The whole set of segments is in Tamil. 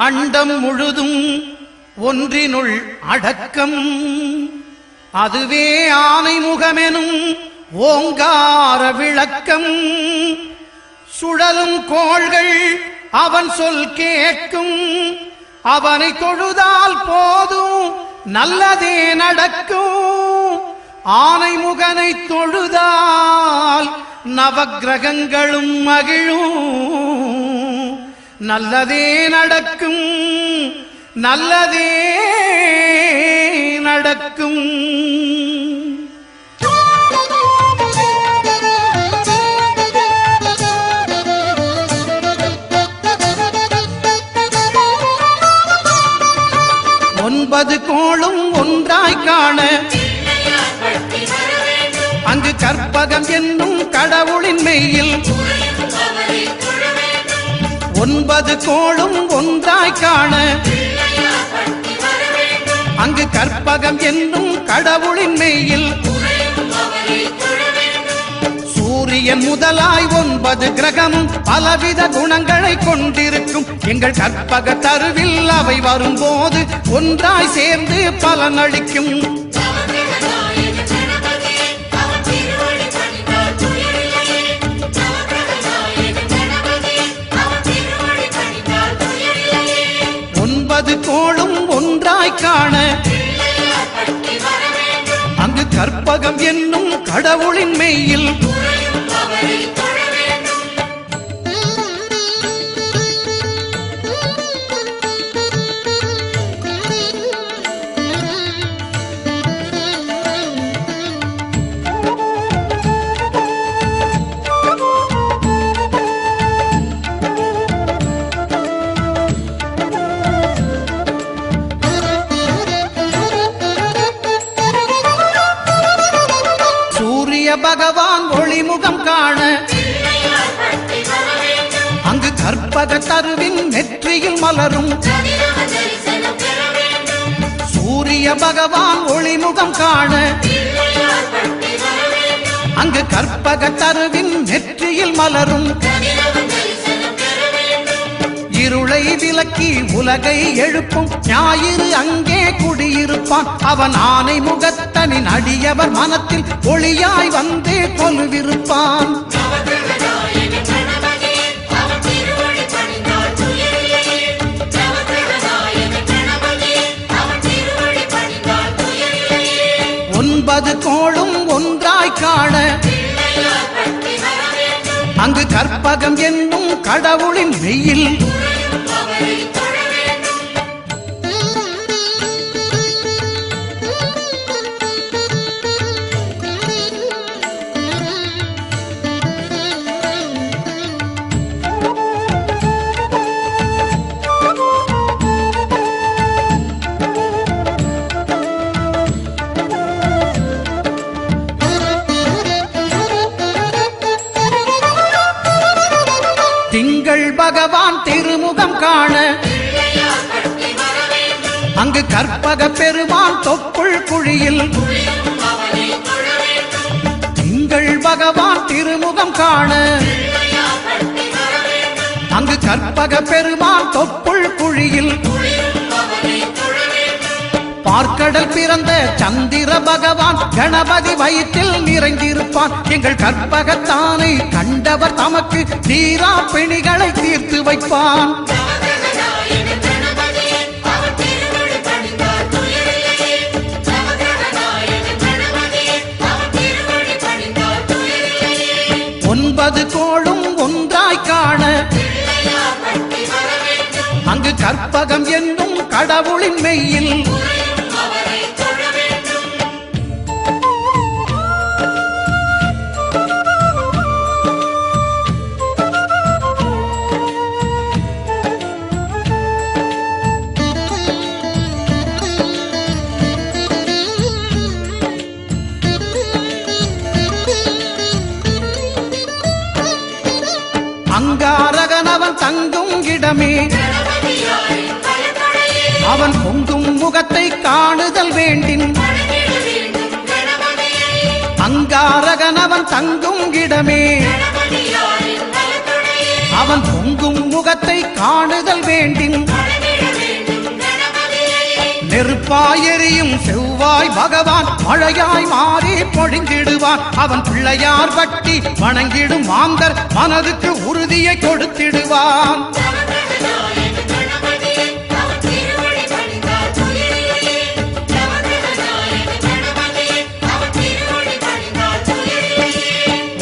அண்டம் முழுதும் ஒன்றினுள் அடக்கம். அதுவே ஆனைமுகமெனும் ஓங்கார விளக்கம். சுழலும் கோள்கள் அவன் சொல் கேட்கும். அவனை தொழுதால் போதும் நல்லதே நடக்கும். ஆனைமுகனை தொழுதால் நவக்கிரகங்களும் மகிழும். நல்லதே நடக்கும், நல்லதே நடக்கும். ஒன்பது கோளும் ஒன்றாய் காண அங்கு கற்பகம் என்னும் கடவுளின் மெய்யில். ஒன்பது கோளும் ஒன்றாய் காண அங்கு கற்பகம் என்னும் கடவுளின் மெய்யில். சூரியன் முதலாய் 9 கிரகமும் பலவித குணங்களை கொண்டிருக்கும். எங்கள் கற்பக தருவில் அவை வரும்போது ஒன்றாய் சேர்ந்து பலனளிக்கும். கோளும் ஒன்றாய் காண அங்கு கற்பகம் என்னும் கடவுளின் மெய்யில். பகவான் ஒளிமுகம் காண அங்கு கற்பக தருவின் நெற்றியில் மலரும். சூரிய பகவான் ஒளிமுகம் காண அங்கு கற்பக தருவின் நெற்றியில் மலரும். இருளை விலக்கி உலகை எழுப்பும் ஞாயிறு அங்கே குடியிருப்பான். அவன் ஆனை முகத்தனின் அடியவர் மனத்தில் ஒளியாய் வந்து கொலுவிருப்பான். ஒன்பது கோளும் ஒன்றாய் காண அங்கு கற்பகம் என்னும் கடவுளின் மெய்யில். திங்கள் பகவான் திருமுகம் காண அங்கு கற்பக பெருமான் தொப்புள் குழியில். திங்கள் பகவான் திருமுகம் காண அங்கு கற்பக பெருமான் தொப்புள் குழியில். பார்க்கடல் பிறந்த சந்திர பகவான் கணபதி வயிற்றில் நிறைந்திருப்பான். எங்கள் கற்பகத்தானை கண்டவர் தமக்கு தீரா பிணிகளை தீர்த்து வைப்பான். ஒன்பது கோளும் ஒன்றாய் காண அங்கு கற்பகம் என்னும் கடவுளின் மெய்யில். அங்காரகனவன் தங்கும் இடமே அவன் பொங்கும் முகத்தை காணுதல் வேண்டின். அங்காரகனவன் தங்கும் இடமே அவன் பொங்கும் முகத்தை காணுதல் வேண்டின். நெருப்பாயெறியும் செவ்வாய் பகவான் மழையாய் மாறி பொழிந்திடுவான். அவன் பிள்ளையார் பட்டி வணங்கிடும் மாந்தர் மனதுக்கு உறுதியை கொடுத்திடுவான்.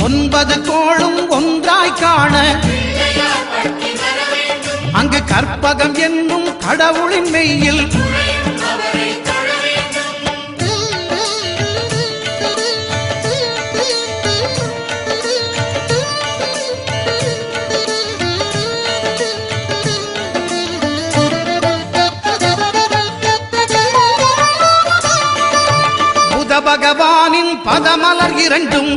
ஒன்பது கோளும் ஒன்றாய் காண அங்கு கற்பகம் என்னும் கடவுளின் மெய்யில் புத பகவானின் பதமலர் இரண்டும்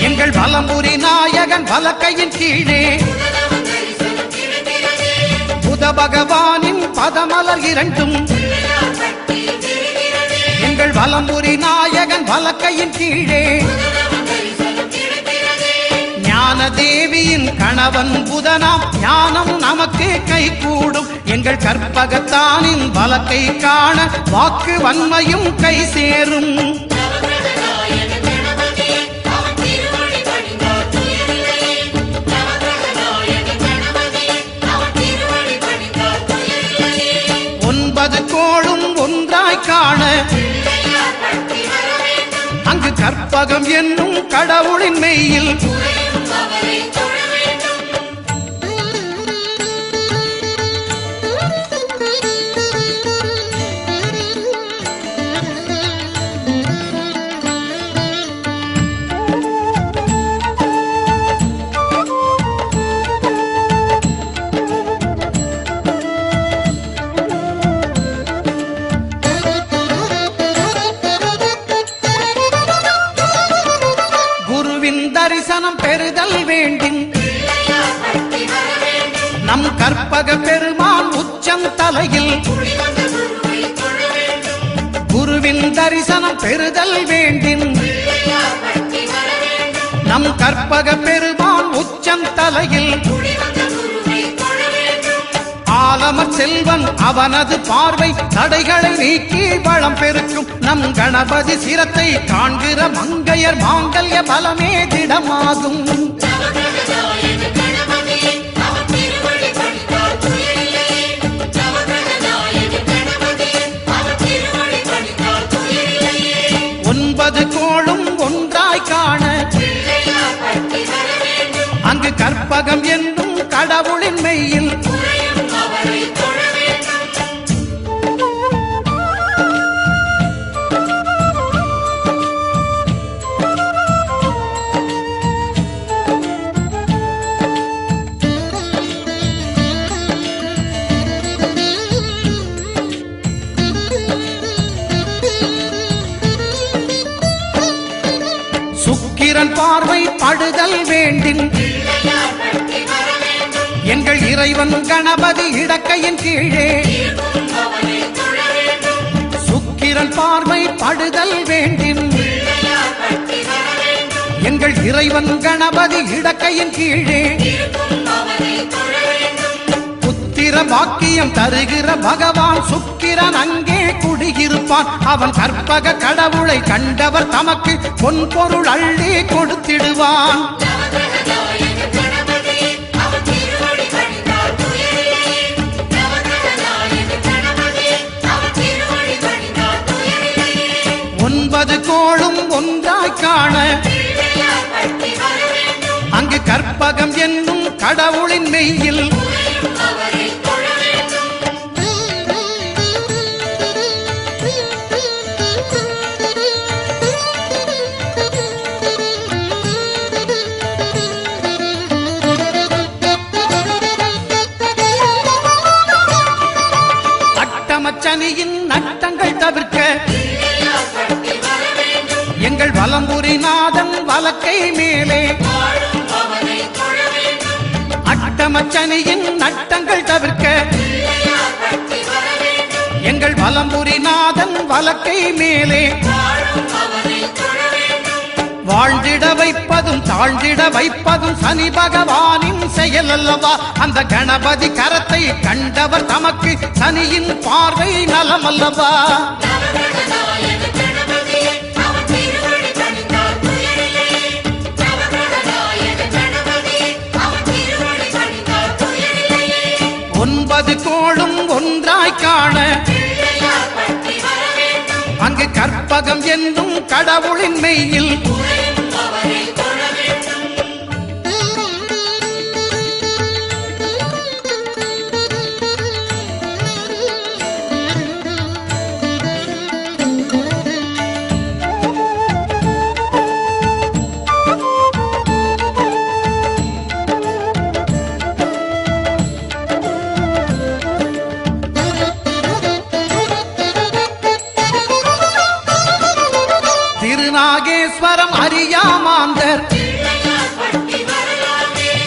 எங்கள் வலம்புரி நாயகன் வலக்கையின் கீழே. புத பகவானின் பதமலர் இரண்டும் எங்கள் வலம்புரி நாயகன் வலக்கையின் கீழே. ஞான தேவியின் கணவன் புதனாம் ஞானம் நமக்கு கை கூடும். எங்கள் கற்பகத்தானின் வலக்கை காண வாக்கு வன்மையும் கை சேரும். ஒன்பது கோளும் ஒன்றாய் காண அங்கு கற்பகம் என்னும் கடவுளின் மெய்யில் தரிசனம் பெறுதல் வேண்டும். நம் கற்பக பெருமான் உச்சம் தலையில் குருவின் தரிசனம் பெறுதல் வேண்டும். நம் கற்பக பெருமான் உச்சம் தலையில் ஆலமர் செல்வன் அவனது பார்வை தடைகளை நீக்கி வளம் பெருக்கும். நம் கணபதி சிரத்தை காண்கிற மங்கையர் மாங்கல்ய பலமே திடமாகும். ஒன்பது கோளும் ஒன்றாய் காண அங்கு கற்பகம் என்னும் கடவுளின் மெய்யில் சுக்கிரன் பார்வை படுதல் வேண்டும். எங்கள் இறைவன் கணபதி இடக்கையின் கீழே சுக்கிரன் பார்வை படுதல் வேண்டும். எங்கள் இறைவன் கணபதி இடக்கையின் கீழே புத்திர பாக்கியம் தருகிற பகவான் சுக்கிரன் அங்கே குடியிருப்பான். அவன் கற்பக கடவுளை கண்டவர் தமக்கு பொன் பொருள் அள்ளி கொடுத்திடுவான். ஒன்பது கோளும் ஒன்றாய் காண அங்கு கற்பகம் என்னும் கடவுளின் மெய்யில் அட்டமச்சனியின் நட்டங்கள் தவிர்க்க எங்கள் வலம்புரி நாதன் வலக்கை மேலே அட்டமச்சனியின் நட்டங்கள் தவிர்க்க எங்கள் வலம்புரி நாதன் வலக்கை மேலே வாழ்ந்திட வைப்பதும் தாழ்ந்திட வைப்பதும் சனி பகவானின் செயல் அல்லவா? அந்த கணபதி கரத்தை கண்டவர் தமக்கு சனியின் பார்வை நலம் அல்லவா? ஒன்பது கோளும் ஒன்றாய் காண அங்கு கற்பகம் என்னும் கடவுளின் மெய்யில் திருநாகேஸ்வரம் அறியாமாந்தர்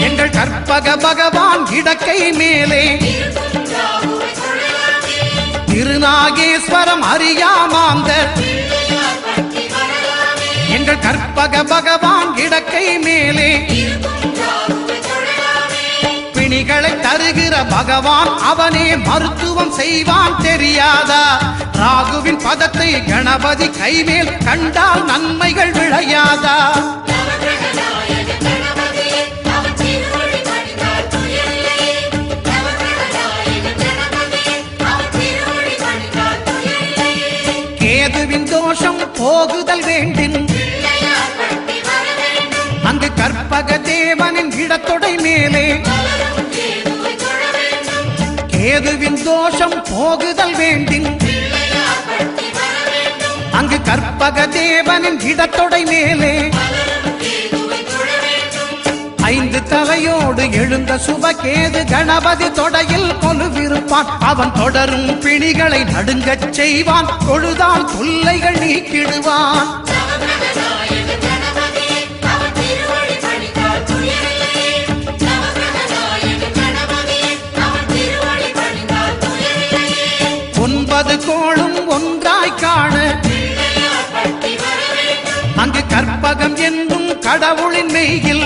எங்கள் கற்பக பகவான் இடக்கை மேலே திருநாகேஸ்வரம் அறியாமாந்தர் எங்கள் கற்பக பகவான் இடக்கை மேலே பிணிகளை தருகிற பகவான் அவனே மருத்துவம் செய்வான் தெரியாதா? ராகுவின் பதத்தை கணபதி கைமேல் கண்டால் நன்மைகள் விளையாதா? கேதுவின் தோஷம் போகுதல் வேண்டின் அங்கு கற்பக தேவனின் இடத்தொடை மேலே கேதுவின் தோஷம் போகுதல் வேண்டின் அங்கு கற்பக தேவனின் இடத்தொடை மேலே ஐந்து தலையோடு எழுந்த சுபகேது கணபதி தொடையில் கொலுவிருப்பான். அவன் தொடரும் பிணிகளை நடுங்கச் செய்வான். தொழுதால் தொல்லைகள் நீக்கிடுவான். ஒன்பது கோளும் ஒன்றாய் காண அங்கு கற்பகம் என்னும் கடவுளின் மெய்யில்